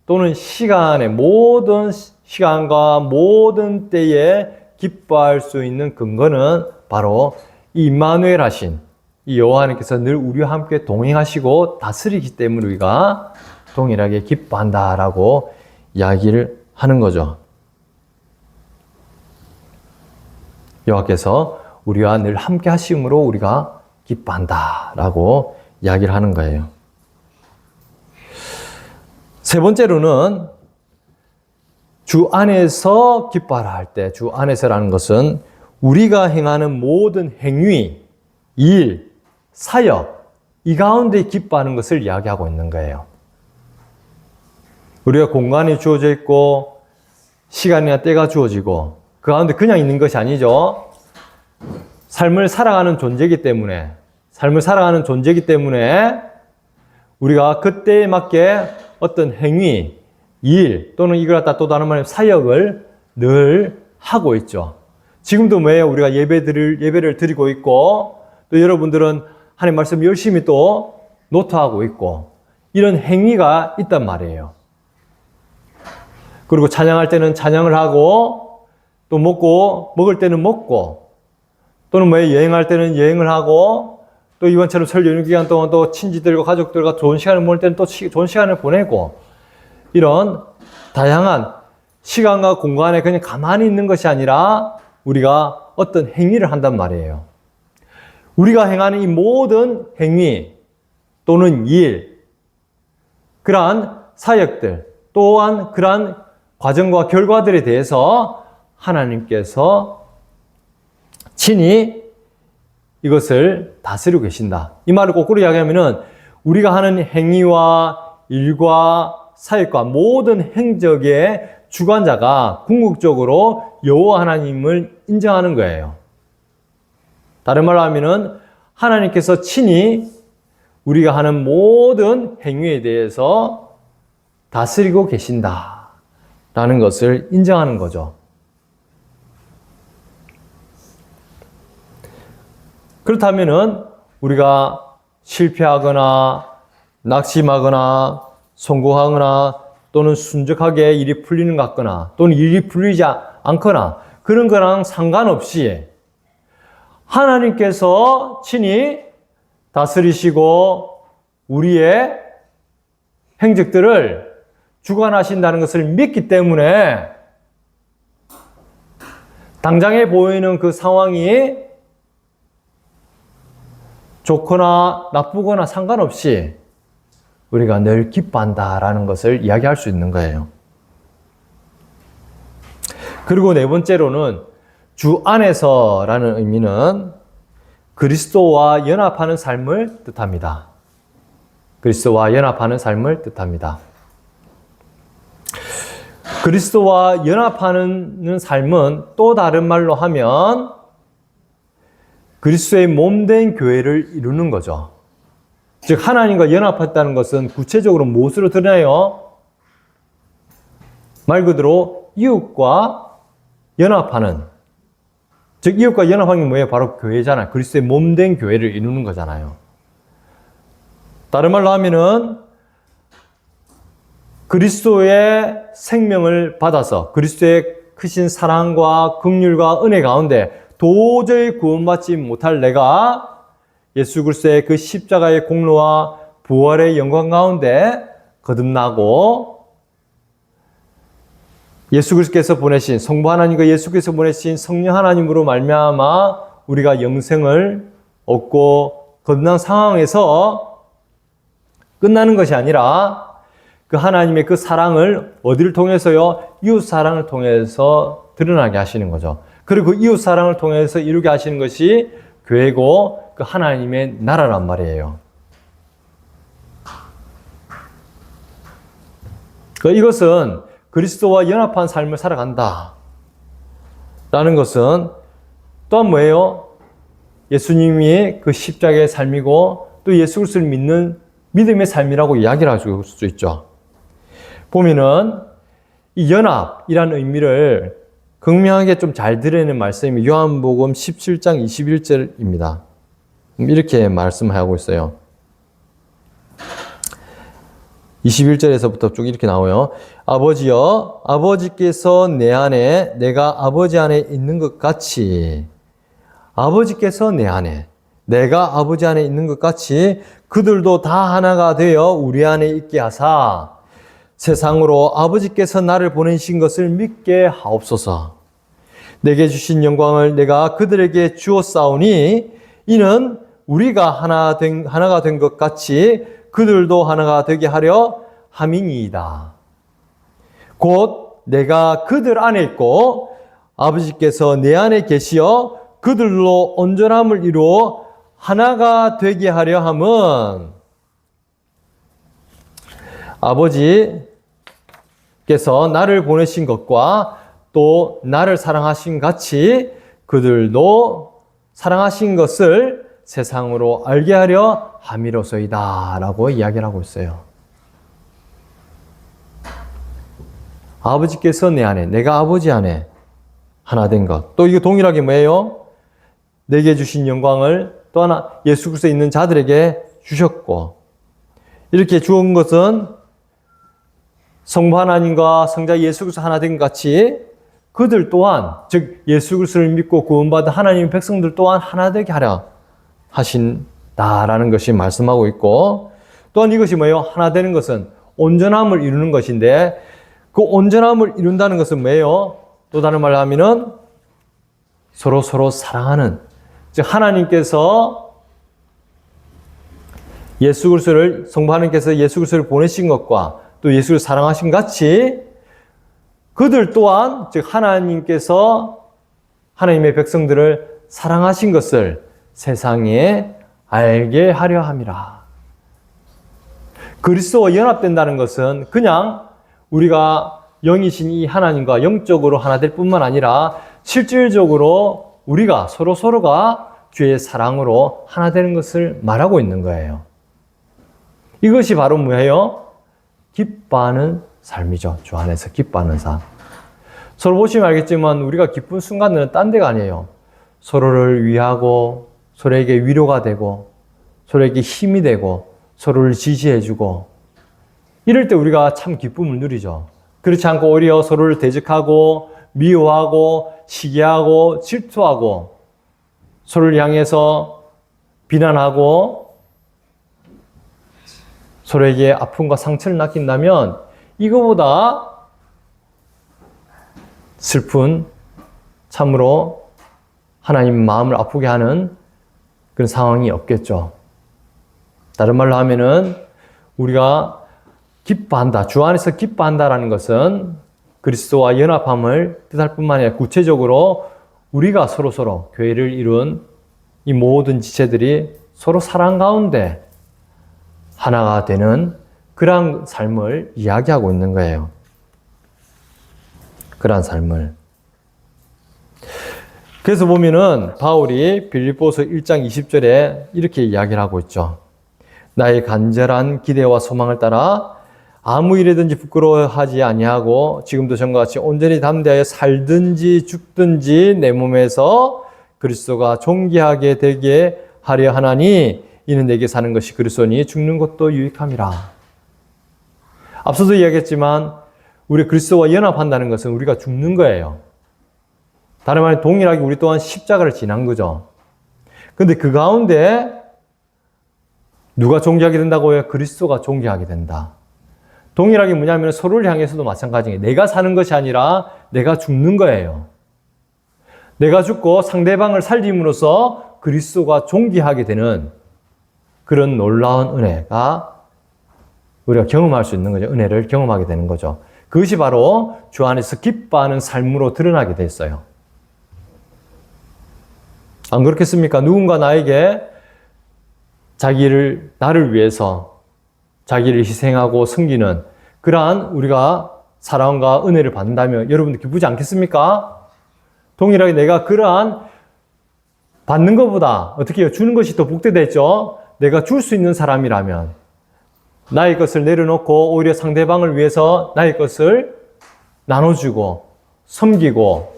또는 시간의 모든 시간과 모든 때에 기뻐할 수 있는 근거는 바로 임마누엘 하신 이 여호와 하나님께서 늘 우리와 함께 동행하시고 다스리기 때문에 우리가 동일하게 기뻐한다라고 이야기를 하는 거죠. 여호와께서 우리와 늘 함께 하심으로 우리가 기뻐한다라고 이야기를 하는 거예요. 세 번째로는 주 안에서 기뻐하라 할 때, 주 안에서라는 것은 우리가 행하는 모든 행위, 일, 사역, 이 가운데 기뻐하는 것을 이야기하고 있는 거예요. 우리가 공간이 주어져 있고 시간이나 때가 주어지고 그 가운데 그냥 있는 것이 아니죠. 삶을 살아가는 존재이기 때문에 우리가 그때에 맞게 어떤 행위, 일 또는 이걸 갖다 또 다른 말로 사역을 늘 하고 있죠. 지금도 왜 우리가 예배를 드리고 있고 또 여러분들은 하나님 말씀 열심히 또 노트하고 있고 이런 행위가 있단 말이에요. 그리고 찬양할 때는 찬양을 하고 또 먹을 때는 먹고 또는 여행할 때는 여행을 하고 또 이번처럼 설 연휴 기간 동안 또 친지들과 가족들과 좋은 시간을 보낼 때는 또 좋은 시간을 보내고 이런 다양한 시간과 공간에 그냥 가만히 있는 것이 아니라 우리가 어떤 행위를 한단 말이에요. 우리가 행하는 이 모든 행위 또는 일, 그러한 사역들, 또한 그러한 과정과 결과들에 대해서 하나님께서 친히 이것을 다스리고 계신다. 이 말을 거꾸로 이야기하면은 우리가 하는 행위와 일과 사역과 모든 행적의 주관자가 궁극적으로 여호와 하나님을 인정하는 거예요. 다른 말로 하면은 하나님께서 친히 우리가 하는 모든 행위에 대해서 다스리고 계신다라는 것을 인정하는 거죠. 그렇다면은 우리가 실패하거나 낙심하거나 성공하거나 또는 순적하게 일이 풀리는 것 같거나 또는 일이 풀리지 않거나 그런 거랑 상관없이 하나님께서 친히 다스리시고 우리의 행적들을 주관하신다는 것을 믿기 때문에 당장에 보이는 그 상황이 좋거나 나쁘거나 상관없이 우리가 늘 기뻐한다라는 것을 이야기할 수 있는 거예요. 그리고 네 번째로는 주 안에서라는 의미는 그리스도와 연합하는 삶을 뜻합니다. 그리스도와 연합하는 삶을 뜻합니다. 그리스도와 연합하는 삶은 또 다른 말로 하면 그리스도의 몸된 교회를 이루는 거죠. 즉 하나님과 연합했다는 것은 구체적으로 무엇으로 드러나요? 말 그대로 이웃과 연합하는, 즉 이웃과 연합한 게 뭐예요? 바로 교회잖아요. 그리스도의 몸된 교회를 이루는 거잖아요. 다른 말로 하면은 그리스도의 생명을 받아서 그리스도의 크신 사랑과 긍휼과 은혜 가운데 도저히 구원받지 못할 내가 예수 그리스도의 그 십자가의 공로와 부활의 영광 가운데 거듭나고 예수 그리스도께서 보내신 성부 하나님과 예수 그리스도께서 보내신 성령 하나님으로 말미암아 우리가 영생을 얻고 거듭난 상황에서 끝나는 것이 아니라 그 하나님의 그 사랑을 어디를 통해서요? 이웃 사랑을 통해서 드러나게 하시는 거죠. 그리고 그 이웃 사랑을 통해서 이루게 하시는 것이 교회고 그 하나님의 나라란 말이에요. 이것은 그리스도와 연합한 삶을 살아간다 라는 것은 또한 뭐예요? 예수님이 그 십자가의 삶이고 또 예수 그리스도를 믿는 믿음의 삶이라고 이야기를 할 수 있죠. 보면은 이 연합이라는 의미를 극명하게 좀 잘 드러내는 말씀이 요한복음 17장 21절입니다. 이렇게 말씀하고 있어요. 21절에서부터 쭉 이렇게 나와요. 아버지여, 아버지께서 내 안에, 내가 아버지 안에 있는 것 같이, 아버지께서 내 안에, 내가 아버지 안에 있는 것 같이 그들도 다 하나가 되어 우리 안에 있게 하사 세상으로 아버지께서 나를 보내신 것을 믿게 하옵소서. 내게 주신 영광을 내가 그들에게 주었사오니 이는 우리가 하나가 된 것 같이 그들도 하나가 되게 하려 함이니이다. 곧 내가 그들 안에 있고 아버지께서 내 안에 계시어 그들로 온전함을 이루어 하나가 되게 하려 함은 아버지께서 나를 보내신 것과 또 나를 사랑하신 같이 그들도 사랑하신 것을 세상으로 알게 하려 함이로소이다 라고 이야기를 하고 있어요. 아버지께서 내 안에, 내가 아버지 안에 하나 된 것. 또 이거 동일하게 뭐예요? 내게 주신 영광을 또 하나 예수 그리스도에 있는 자들에게 주셨고, 이렇게 주은 것은 성부 하나님과 성자 예수 그리스도 하나 된 것 같이 그들 또한, 즉 예수 그리스도를 믿고 구원받은 하나님의 백성들 또한 하나 되게 하려 하신다라는 것이 말씀하고 있고, 또한 이것이 뭐예요? 하나 되는 것은 온전함을 이루는 것인데, 그 온전함을 이룬다는 것은 뭐예요? 또 다른 말로 하면은 서로 사랑하는, 즉 하나님께서 예수 그리스도를, 성부 하나님께서 예수 그리스도를 보내신 것과 또 예수를 사랑하신 같이 그들 또한, 즉 하나님께서 하나님의 백성들을 사랑하신 것을 세상에 알게 하려 함이라. 그리스도와 연합된다는 것은 그냥 우리가 영이신 이 하나님과 영적으로 하나 될 뿐만 아니라 실질적으로 우리가 서로가 주의 사랑으로 하나 되는 것을 말하고 있는 거예요. 이것이 바로 뭐예요? 기뻐하는 삶이죠. 주 안에서 기뻐하는 삶. 서로 보시면 알겠지만 우리가 기쁜 순간들은 딴 데가 아니에요. 서로를 위하고, 서로에게 위로가 되고, 서로에게 힘이 되고, 서로를 지지해주고, 이럴 때 우리가 참 기쁨을 누리죠. 그렇지 않고 오히려 서로를 대적하고, 미워하고, 시기하고, 질투하고, 서로를 향해서 비난하고, 서로에게 아픔과 상처를 남긴다면 이거보다 슬픈, 참으로 하나님 마음을 아프게 하는 그런 상황이 없겠죠. 다른 말로 하면은 우리가 기뻐한다, 주 안에서 기뻐한다라는 것은 그리스도와 연합함을 뜻할 뿐만 아니라 구체적으로 우리가 서로 교회를 이룬 이 모든 지체들이 서로 사랑 가운데 하나가 되는 그러한 삶을 이야기하고 있는 거예요. 그러한 삶을. 그래서 보면은 바울이 빌립보서 1장 20절에 이렇게 이야기를 하고 있죠. 나의 간절한 기대와 소망을 따라 아무 일에든지 부끄러워하지 아니하고 지금도 전과 같이 온전히 담대하여 살든지 죽든지 내 몸에서 그리스도가 존귀하게 되게 하려 하나니 이는 내게 사는 것이 그리스도니 죽는 것도 유익함이라. 앞서도 이야기했지만 우리 그리스도와 연합한다는 것은 우리가 죽는 거예요. 다른 말로 동일하게 우리 또한 십자가를 지난 거죠. 그런데 그 가운데 누가 존귀하게 된다고요? 그리스도가 존귀하게 된다. 동일하게 뭐냐면 서로를 향해서도 마찬가지예요. 내가 사는 것이 아니라 내가 죽는 거예요. 내가 죽고 상대방을 살림으로써 그리스도가 존귀하게 되는 그런 놀라운 은혜가 우리가 경험할 수 있는 거죠. 은혜를 경험하게 되는 거죠. 그것이 바로 주 안에서 기뻐하는 삶으로 드러나게 됐어요. 안 그렇겠습니까? 누군가 나에게 나를 위해서 자기를 희생하고 섬기는 그러한 우리가 사랑과 은혜를 받는다면 여러분들 기쁘지 않겠습니까? 동일하게 내가 그러한 받는 것보다 어떻게 해요? 주는 것이 더 복되겠죠? 내가 줄 수 있는 사람이라면 나의 것을 내려놓고 오히려 상대방을 위해서 나의 것을 나눠주고 섬기고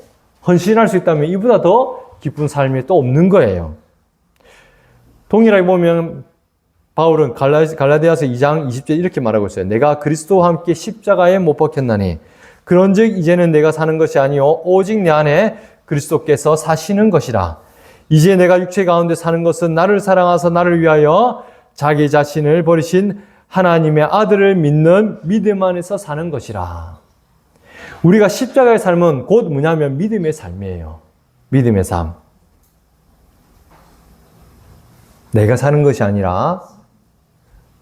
헌신할 수 있다면 이보다 더 기쁜 삶이 또 없는 거예요. 동일하게 보면 바울은 갈라디아서 2장 20절 이렇게 말하고 있어요. 내가 그리스도와 함께 십자가에 못 박혔나니 그런즉 이제는 내가 사는 것이 아니요 오직 내 안에 그리스도께서 사시는 것이라. 이제 내가 육체 가운데 사는 것은 나를 사랑하사 나를 위하여 자기 자신을 버리신 하나님의 아들을 믿는 믿음 안에서 사는 것이라. 우리가 십자가의 삶은 곧 뭐냐면 믿음의 삶이에요. 믿음의 삶. 내가 사는 것이 아니라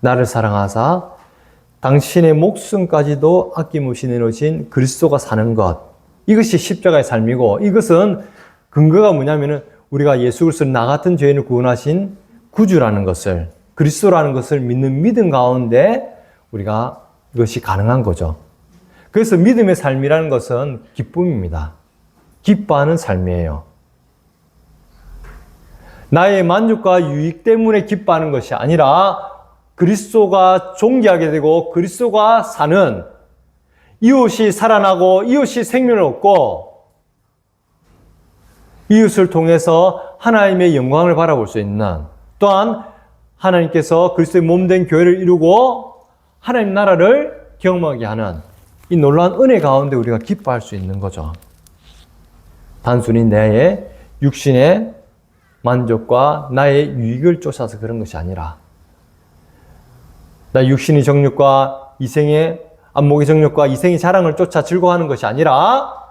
나를 사랑하사 당신의 목숨까지도 아낌없이 내놓으신 그리스도가 사는 것. 이것이 십자가의 삶이고 이것은 근거가 뭐냐면은 우리가 예수 그리스도를 나 같은 죄인을 구원하신 구주라는 것을, 그리스도라는 것을 믿는 믿음 가운데 우리가 이것이 가능한 거죠. 그래서 믿음의 삶이라는 것은 기쁨입니다. 기뻐하는 삶이에요. 나의 만족과 유익 때문에 기뻐하는 것이 아니라 그리스도가 존귀하게 되고 그리스도가 사는 이웃이 살아나고 이웃이 생명을 얻고 이웃을 통해서 하나님의 영광을 바라볼 수 있는, 또한 하나님께서 그리스도의 몸된 교회를 이루고 하나님 나라를 경험하게 하는 이 놀라운 은혜 가운데 우리가 기뻐할 수 있는 거죠. 단순히 내 육신의 만족과 나의 유익을 쫓아서 그런 것이 아니라, 나 육신의 정욕과 이생의 안목의 정욕과 이생의 자랑을 쫓아 즐거워하는 것이 아니라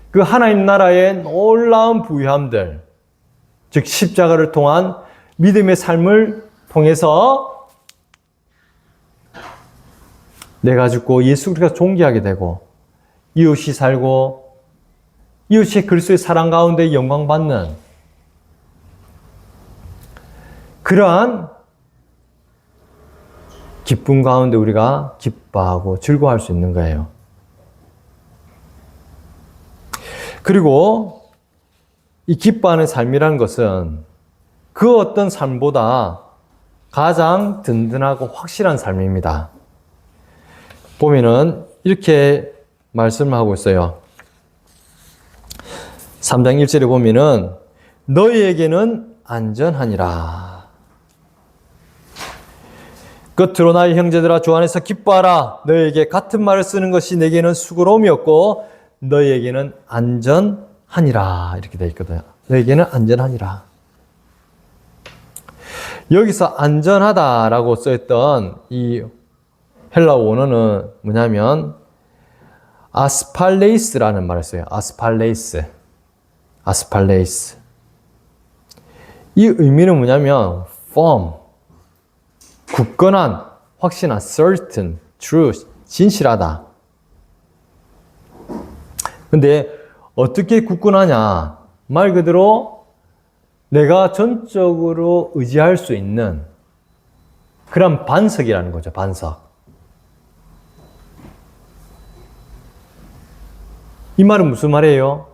그 하나님 나라의 놀라운 부유함들, 즉 십자가를 통한 믿음의 삶을 통해서 내가 죽고 예수 그리스도가 존귀하게 되고 이웃이 살고 이웃이 그리스도의 사랑 가운데 영광받는 그러한 기쁨 가운데 우리가 기뻐하고 즐거워할 수 있는 거예요. 그리고 이 기뻐하는 삶이라는 것은 그 어떤 삶보다 가장 든든하고 확실한 삶입니다. 보면은 이렇게 말씀하고 있어요. 3장 1절에 보면은 너희에게는 안전하니라. 겉으로 나의 형제들아 주 안에서 기뻐하라. 너희에게 같은 말을 쓰는 것이 내게는 수고로움이었고 너희에게는 안전하니라. 이렇게 되어 있거든요. 너희에게는 안전하니라. 여기서 안전하다라고 써있던 이 헬라어 원어는 뭐냐면 아스팔레이스라는 말을 써요. 아스팔레이스. 이 의미는 뭐냐면 firm, 굳건한, 확신한, certain, true, 진실하다. 근데 어떻게 굳건하냐? 말 그대로 내가 전적으로 의지할 수 있는 그런 반석이라는 거죠. 반석. 이 말은 무슨 말이에요?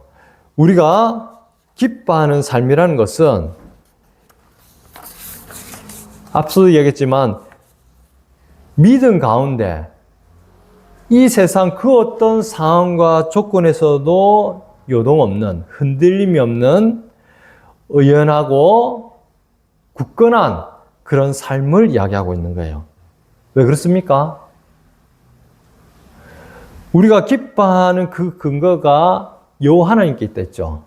우리가 기뻐하는 삶이라는 것은 앞서도 얘기했지만 믿음 가운데 이 세상 그 어떤 상황과 조건에서도 요동 없는, 흔들림이 없는 의연하고 굳건한 그런 삶을 이야기하고 있는 거예요. 왜 그렇습니까? 우리가 기뻐하는 그 근거가 여호와 하나님께 있다 했죠.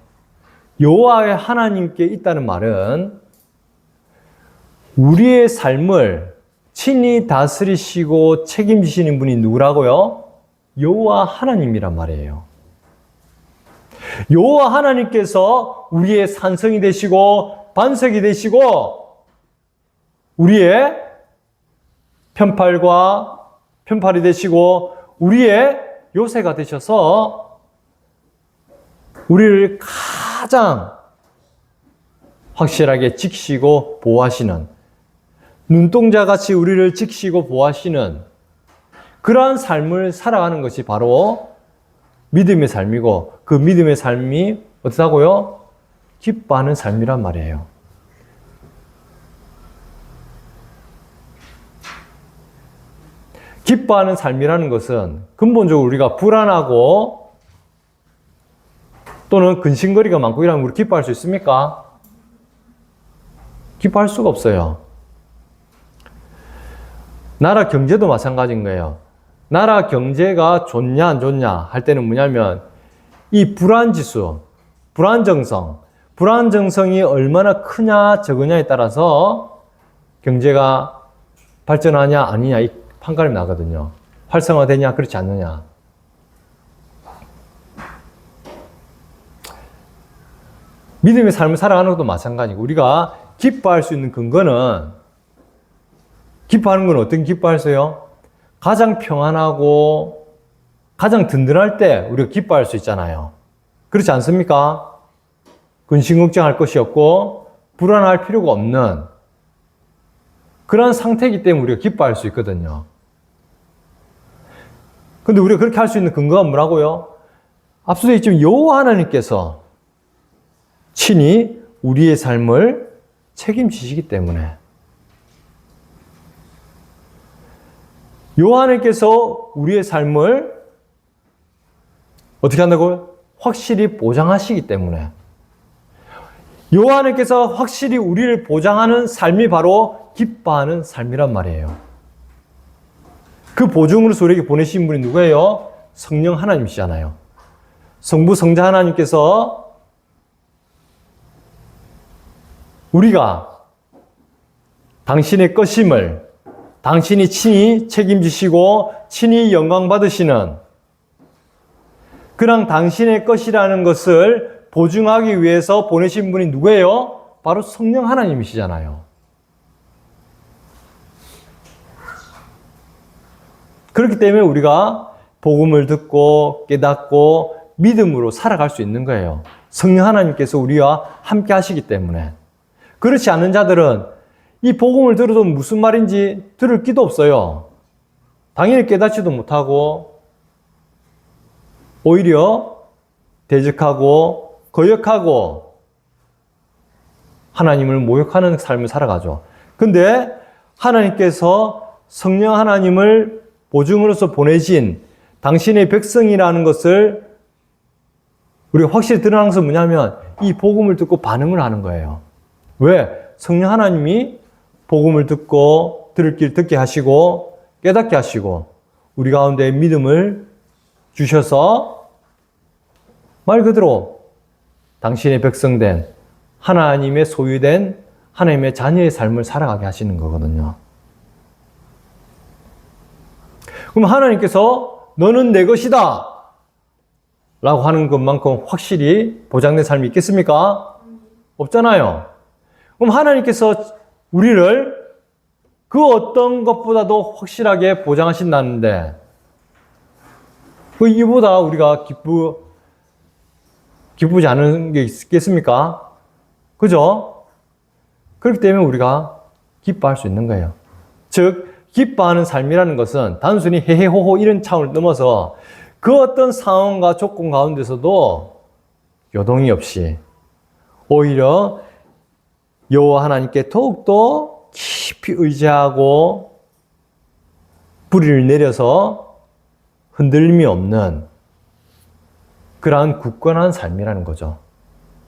여호와의 하나님께 있다는 말은 우리의 삶을 친히 다스리시고 책임지시는 분이 누구라고요? 여호와 하나님이란 말이에요. 여호와 하나님께서 우리의 산성이 되시고 반석이 되시고 우리의 편팔이 되시고 우리의 요새가 되셔서 우리를 가장 확실하게 지키시고 보호하시는, 눈동자같이 우리를 지키시고 보호하시는 그러한 삶을 살아가는 것이 바로 믿음의 삶이고, 그 믿음의 삶이 어떻다고요? 기뻐하는 삶이란 말이에요. 기뻐하는 삶이라는 것은 근본적으로 우리가 불안하고 또는 근심거리가 많고 이러면 우리 기뻐할 수 있습니까? 기뻐할 수가 없어요. 나라 경제도 마찬가지인 거예요. 나라 경제가 좋냐 안 좋냐 할 때는 뭐냐면 이 불안지수, 불안정성이 얼마나 크냐 적으냐에 따라서 경제가 발전하냐 아니냐 이 판가름이 나거든요. 활성화되냐 그렇지 않느냐. 믿음의 삶을 살아가는 것도 마찬가지고 우리가 기뻐할 수 있는 근거는 기뻐하는 건 어떤 기뻐할수요? 가장 평안하고 가장 든든할 때 우리가 기뻐할 수 있잖아요. 그렇지 않습니까? 근심 걱정할 것이 없고 불안할 필요가 없는 그런 상태이기 때문에 우리가 기뻐할 수 있거든요. 근데 우리가 그렇게 할 수 있는 근거가 뭐라고요? 앞서도 있지만 여호와 하나님께서 친히 우리의 삶을 책임지시기 때문에 여호와 하나님께서 우리의 삶을 어떻게 한다고요? 확실히 보장하시기 때문에 여호와 하나님께서 확실히 우리를 보장하는 삶이 바로 기뻐하는 삶이란 말이에요. 그 보증으로서 우리에게 보내신 분이 누구예요? 성령 하나님이시잖아요. 성부 성자 하나님께서 우리가 당신의 것임을 당신이 친히 책임지시고 친히 영광 받으시는 그랑 당신의 것이라는 것을 보증하기 위해서 보내신 분이 누구예요? 바로 성령 하나님이시잖아요. 그렇기 때문에 우리가 복음을 듣고 깨닫고 믿음으로 살아갈 수 있는 거예요. 성령 하나님께서 우리와 함께 하시기 때문에. 그렇지 않은 자들은 이 복음을 들어도 무슨 말인지 들을 기도 없어요. 당연히 깨닫지도 못하고 오히려 대적하고 거역하고 하나님을 모욕하는 삶을 살아가죠. 근데 하나님께서 성령 하나님을 보증으로서 보내신 당신의 백성이라는 것을 우리가 확실히 드러나는 것은 뭐냐면 이 복음을 듣고 반응을 하는 거예요. 왜? 성령 하나님이 복음을 듣고 들을 길 듣게 하시고 깨닫게 하시고 우리 가운데 믿음을 주셔서 말 그대로 당신의 백성된 하나님의 소유된 하나님의 자녀의 삶을 살아가게 하시는 거거든요. 그럼 하나님께서 너는 내 것이다 라고 하는 것만큼 확실히 보장된 삶이 있겠습니까? 없잖아요. 그럼 하나님께서 우리를 그 어떤 것보다도 확실하게 보장하신다는데 이보다 우리가 기쁘지 않은 게 있겠습니까? 그죠? 그렇기 때문에 우리가 기뻐할 수 있는 거예요. 즉 기뻐하는 삶이라는 것은 단순히 헤헤호호 이런 차원을 넘어서 그 어떤 상황과 조건 가운데서도 요동이 없이 오히려 여호와 하나님께 더욱더 깊이 의지하고 뿌리를 내려서 흔들림이 없는 그러한 굳건한 삶이라는 거죠.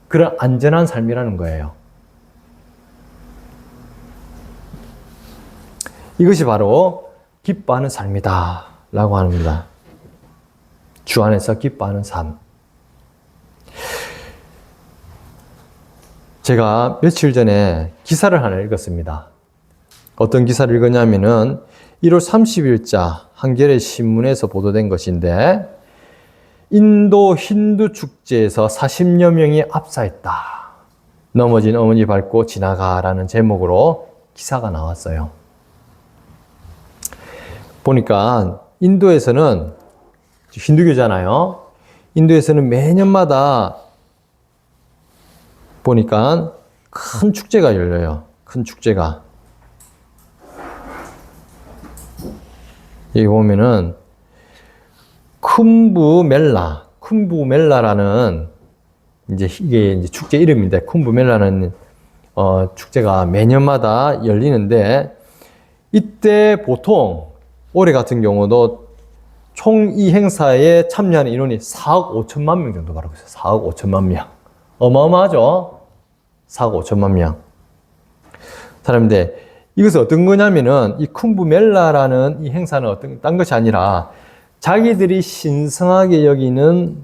그런 안전한 삶이라는 거예요. 이것이 바로 기뻐하는 삶이다 라고 합니다. 주 안에서 기뻐하는 삶. 제가 며칠 전에 기사를 하나 읽었습니다. 어떤 기사를 읽었냐면은 1월 30일자 한겨레 신문에서 보도된 것인데 인도 힌두 축제에서 40여 명이 압사했다. 넘어진 어머니 밟고 지나가라는 제목으로 기사가 나왔어요. 보니까 인도에서는 힌두교잖아요. 인도에서는 매년마다 보니까 큰 축제가 열려요. 큰 축제가. 여기 보면은 쿰부멜라라는 이게 이제 축제 이름인데 쿰부멜라는 축제가 매년마다 열리는데 이때 보통 올해 같은 경우도 총 이 행사에 참여하는 인원이 4억 5천만 명 정도 가라고 했어요. 4억 5천만 명. 어마어마하죠? 4억 5천만 명. 사람인데 이것은 어떤 거냐면은 이 쿰부멜라라는 이 행사는 딴 것이 아니라 자기들이 신성하게 여기는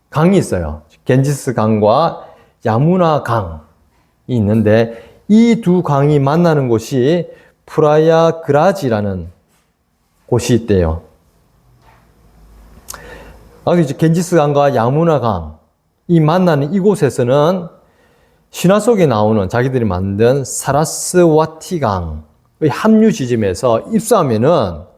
강이 있어요. 겐지스 강과 야무나 강이 있는데 이 두 강이 만나는 곳이 프라야그라지라는 곳이 있대요. 이제 겐지스 강과 야무나 강이 만나는 이곳에서는 신화 속에 나오는 자기들이 만든 사라스와티 강의 합류 지점에서 입수하면은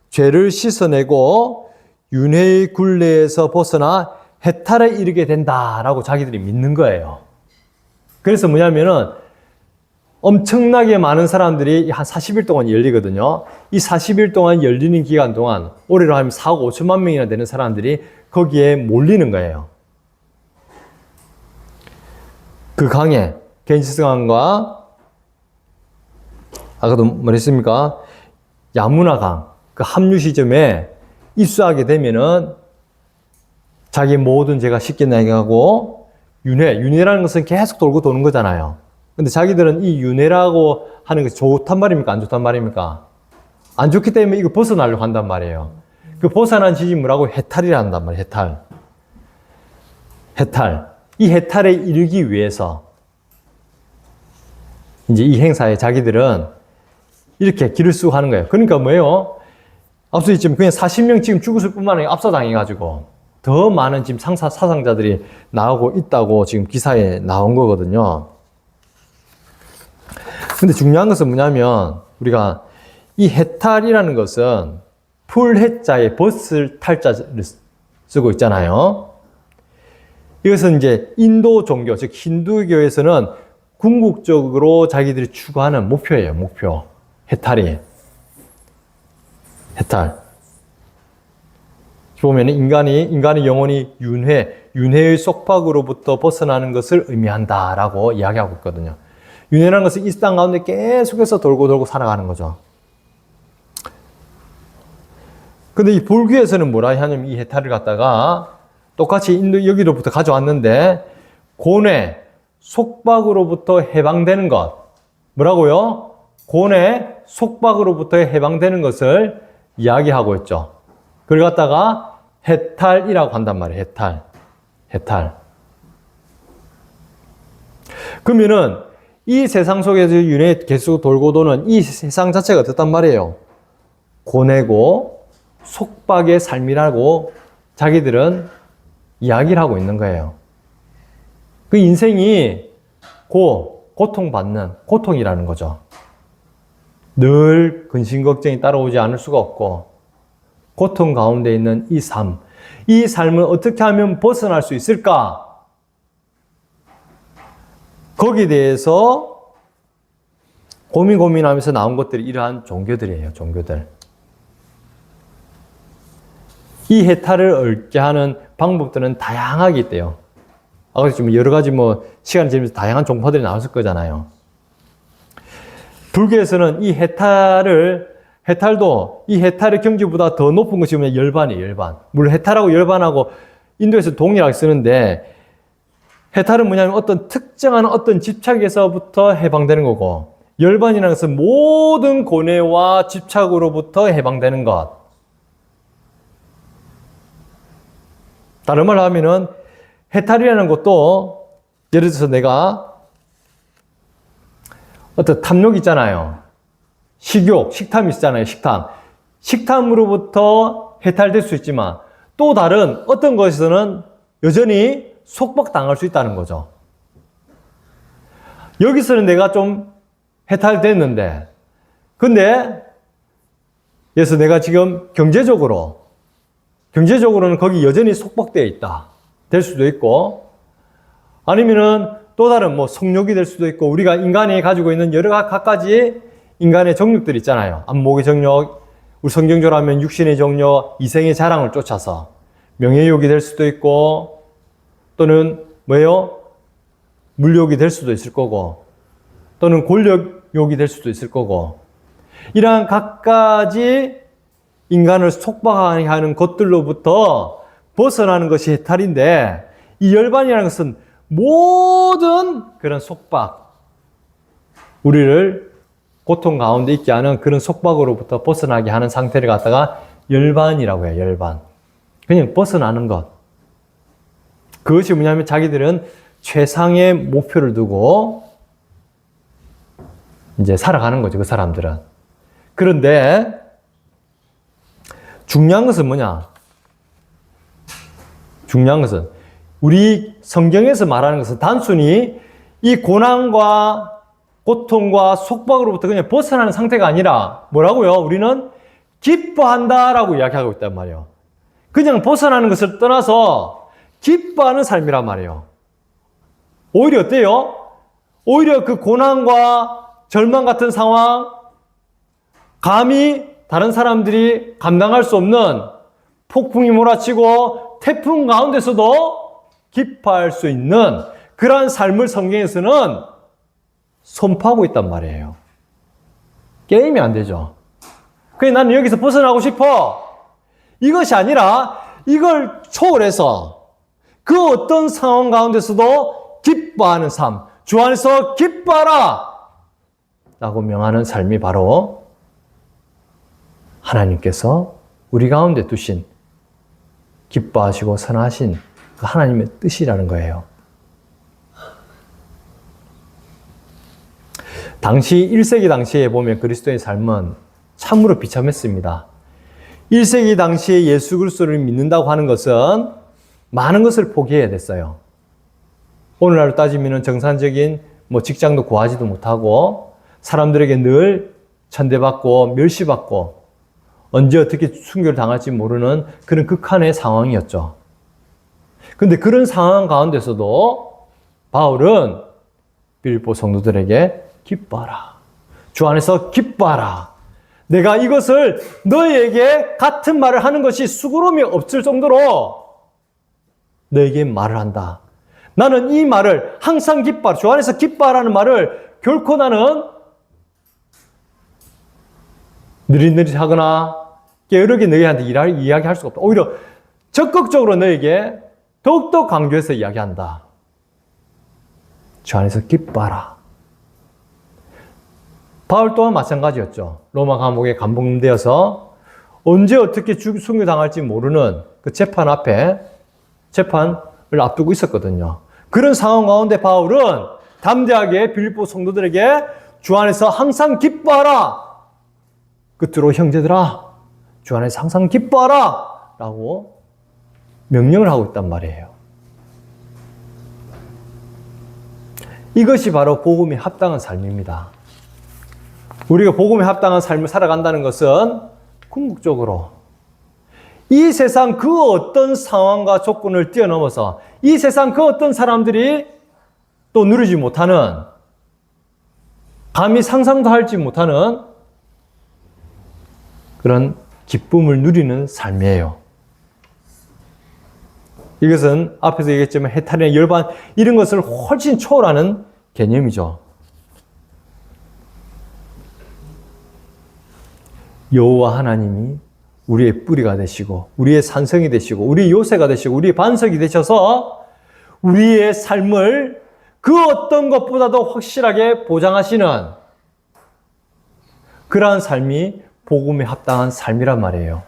죄를 씻어내고 윤회의 굴레에서 벗어나 해탈에 이르게 된다라고 자기들이 믿는 거예요. 그래서 뭐냐면은 엄청나게 많은 사람들이 한 40일 동안 열리거든요. 이 40일 동안 열리는 기간 동안 올해로 하면 4억 5천만 명이나 되는 사람들이 거기에 몰리는 거예요. 그 강에 겐지스 강과 아까도 뭐랬습니까? 야무나 강 그 합류 시점에 입수하게 되면은 자기 모든 죄가 씻겨나게 하고 윤회라는 것은 계속 돌고 도는 거잖아요. 근데 자기들은 이 윤회라고 하는 것이 좋단 말입니까? 안 좋단 말입니까? 안 좋기 때문에 이거 벗어나려고 한단 말이에요. 그 벗어난 지점이 뭐라고? 해탈이라 한단 말이에요. 해탈. 이 해탈에 이르기 위해서 이제 이 행사에 자기들은 이렇게 길을 쓰고 하는 거예요. 그러니까 뭐예요? 앞서 있지만 그냥 40명 지금 죽었을 뿐만 아니라 압사당해가지고 더 많은 지금 사상자들이 나오고 있다고 지금 기사에 나온 거거든요. 근데 중요한 것은 뭐냐면 우리가 이 해탈이라는 것은 풀해자에 벗을 탈자를 쓰고 있잖아요. 이것은 이제 인도 종교, 즉 힌두교에서는 궁극적으로 자기들이 추구하는 목표예요. 목표. 해탈이. 해탈. 보면 인간의 영혼이 윤회의 속박으로부터 벗어나는 것을 의미한다라고 이야기하고 있거든요. 윤회라는 것은 이 땅 가운데 계속해서 돌고 살아가는 거죠. 근데 이 불교에서는 뭐라 하냐면 이 해탈을 갖다가 똑같이 인도 여기로부터 가져왔는데 고뇌, 속박으로부터 해방되는 것. 뭐라고요? 고뇌, 속박으로부터 해방되는 것을 이야기하고 있죠. 그걸 갖다가 해탈이라고 한단 말이에요. 해탈. 그러면은 이 세상 속에서 윤회 계속 돌고 도는 이 세상 자체가 어떻단 말이에요? 고뇌고 속박의 삶이라고 자기들은 이야기를 하고 있는 거예요. 그 인생이 고통받는 고통이라는 거죠. 늘 근심 걱정이 따라오지 않을 수가 없고 고통 가운데 있는 이 삶. 이 삶을 어떻게 하면 벗어날 수 있을까? 거기에 대해서 고민하면서 나온 것들이 이러한 종교들이에요. 종교들. 이 해탈을 얻게 하는 방법들은 다양하게 있대요. 아까 좀 여러 가지 시간이 지나면서 다양한 종파들이 나왔을 거잖아요. 불교에서는 이 해탈도 이 해탈의 경지보다 더 높은 것이 뭐냐? 열반이에요, 열반. 물론 해탈하고 열반하고 인도에서 동일하게 쓰는데 해탈은 뭐냐면 어떤 특정한 어떤 집착에서부터 해방되는 거고 열반이라는 것은 모든 고뇌와 집착으로부터 해방되는 것. 다른 말로 하면은 해탈이라는 것도 예를 들어서 내가 어떤 탐욕 있잖아요. 식욕, 식탐이 있잖아요. 식탐으로부터 해탈될 수 있지만 또 다른 어떤 것에서는 여전히 속박당할 수 있다는 거죠. 여기서는 내가 좀 해탈됐는데 근데 그래서 내가 지금 경제적으로는 거기 여전히 속박되어 있다. 될 수도 있고 아니면은 또 다른 성욕이 될 수도 있고 우리가 인간이 가지고 있는 여러 가지 인간의 정욕들 있잖아요. 안목의 정욕, 우리 성경적으로 하면 육신의 정욕, 이생의 자랑을 쫓아서 명예욕이 될 수도 있고 또는 물욕이 될 수도 있을 거고 또는 권력욕이 될 수도 있을 거고 이러한 각가지 인간을 속박하게 하는 것들로부터 벗어나는 것이 해탈인데 이 열반이라는 것은 모든 그런 속박, 우리를 고통 가운데 있게 하는 그런 속박으로부터 벗어나게 하는 상태를 갖다가 열반이라고 해요. 열반. 그냥 벗어나는 것. 그것이 뭐냐면 자기들은 최상의 목표를 두고 이제 살아가는 거죠. 그 사람들은. 그런데 중요한 것은 뭐냐? 중요한 것은 우리 성경에서 말하는 것은 단순히 이 고난과 고통과 속박으로부터 그냥 벗어나는 상태가 아니라 뭐라고요? 우리는 기뻐한다라고 이야기하고 있단 말이에요. 그냥 벗어나는 것을 떠나서 기뻐하는 삶이란 말이에요. 오히려 어때요? 오히려 그 고난과 절망 같은 상황, 감히 다른 사람들이 감당할 수 없는 폭풍이 몰아치고 태풍 가운데서도 기뻐할 수 있는 그러한 삶을 성경에서는 선포하고 있단 말이에요. 게임이 안 되죠. 그래 나는 여기서 벗어나고 싶어. 이것이 아니라 이걸 초월해서 그 어떤 상황 가운데서도 기뻐하는 삶, 주 안에서 기뻐하라! 라고 명하는 삶이 바로 하나님께서 우리 가운데 두신 기뻐하시고 선하신 그 하나님의 뜻이라는 거예요. 당시 1세기 당시에 보면 그리스도의 삶은 참으로 비참했습니다. 1세기 당시에 예수 그리스도를 믿는다고 하는 것은 많은 것을 포기해야 됐어요. 오늘날로 따지면 정상적인 직장도 구하지도 못하고 사람들에게 늘 천대받고 멸시받고 언제 어떻게 순교를 당할지 모르는 그런 극한의 상황이었죠. 근데 그런 상황 가운데서도 바울은 빌립보 성도들에게 기뻐하라. 주 안에서 기뻐하라. 내가 이것을 너희에게 같은 말을 하는 것이 수고로움이 없을 정도로 너에게 말을 한다. 나는 이 말을 항상 기뻐하라. 주 안에서 기뻐하라는 말을 결코 나는 느릿느릿하거나 게으르게 너희한테 이야기할 수가 없다. 오히려 적극적으로 너에게 더욱더 강조해서 이야기한다. 주 안에서 기뻐하라. 바울 또한 마찬가지였죠. 로마 감옥에 감봉되어서 언제 어떻게 순교당할지 모르는 그 재판 앞에 재판을 앞두고 있었거든요. 그런 상황 가운데 바울은 담대하게 빌립보 성도들에게 주 안에서 항상 기뻐하라. 끝으로 형제들아, 주 안에서 항상 기뻐하라. 라고 명령을 하고 있단 말이에요. 이것이 바로 복음에 합당한 삶입니다. 우리가 복음에 합당한 삶을 살아간다는 것은 궁극적으로 이 세상 그 어떤 상황과 조건을 뛰어넘어서 이 세상 그 어떤 사람들이 또 누리지 못하는, 감히 상상도 하지 못하는 그런 기쁨을 누리는 삶이에요. 이것은 앞에서 얘기했지만 해탈이나 열반 이런 것을 훨씬 초월하는 개념이죠. 여호와 하나님이 우리의 뿌리가 되시고 우리의 산성이 되시고 우리의 요새가 되시고 우리의 반석이 되셔서 우리의 삶을 그 어떤 것보다도 확실하게 보장하시는 그러한 삶이 복음에 합당한 삶이란 말이에요.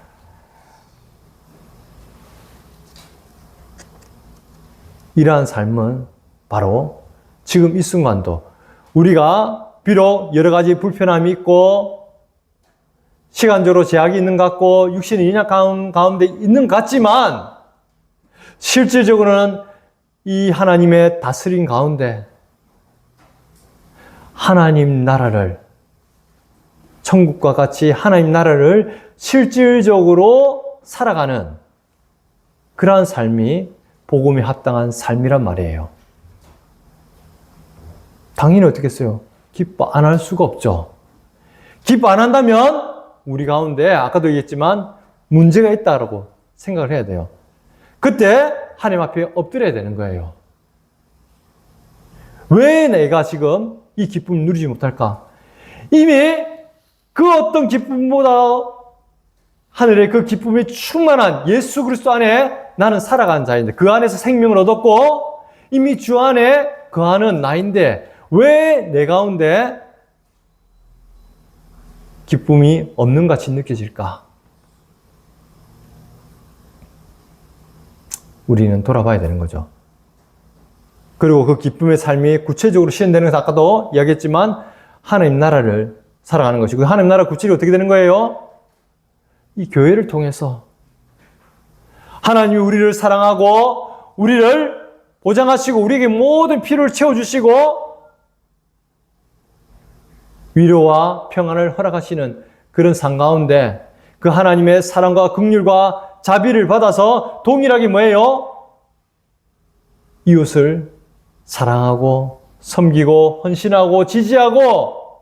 이러한 삶은 바로 지금 이 순간도 우리가 비록 여러 가지 불편함이 있고 시간적으로 제약이 있는 것 같고 육신의 인약 가운데 있는 것 같지만 실질적으로는 이 하나님의 다스림 가운데 하나님 나라를, 천국과 같이 하나님 나라를 실질적으로 살아가는 그러한 삶이 복음에 합당한 삶이란 말이에요. 당연히 어떻겠어요? 기뻐 안 할 수가 없죠. 기뻐 안 한다면 우리 가운데 아까도 얘기했지만 문제가 있다라고 생각을 해야 돼요. 그때 하나님 앞에 엎드려야 되는 거예요. 왜 내가 지금 이 기쁨을 누리지 못할까? 이미 그 어떤 기쁨보다 하늘의 그 기쁨이 충만한 예수 그리스도 안에 나는 살아가는 자인데 그 안에서 생명을 얻었고 이미 주 안에 거하는 나인데 왜 내 가운데 기쁨이 없는 같이 느껴질까? 우리는 돌아봐야 되는 거죠. 그리고 그 기쁨의 삶이 구체적으로 실현되는 것은 아까도 이야기했지만 하나님 나라를 살아가는 것이고 하나님 나라 구체적으로 어떻게 되는 거예요? 이 교회를 통해서 하나님이 우리를 사랑하고 우리를 보장하시고 우리에게 모든 필요를 채워주시고 위로와 평안을 허락하시는 그런 삶 가운데 그 하나님의 사랑과 긍휼과 자비를 받아서 동일하게 뭐예요? 이웃을 사랑하고 섬기고 헌신하고 지지하고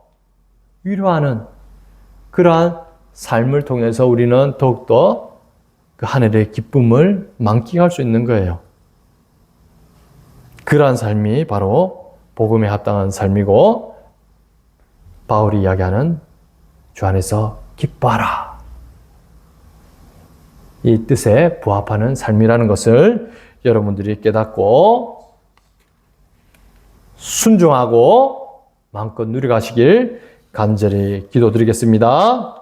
위로하는 그러한 삶을 통해서 우리는 더욱더 그 하늘의 기쁨을 만끽할 수 있는 거예요. 그러한 삶이 바로 복음에 합당한 삶이고 바울이 이야기하는 주 안에서 기뻐하라. 이 뜻에 부합하는 삶이라는 것을 여러분들이 깨닫고 순종하고 마음껏 누려가시길 간절히 기도드리겠습니다.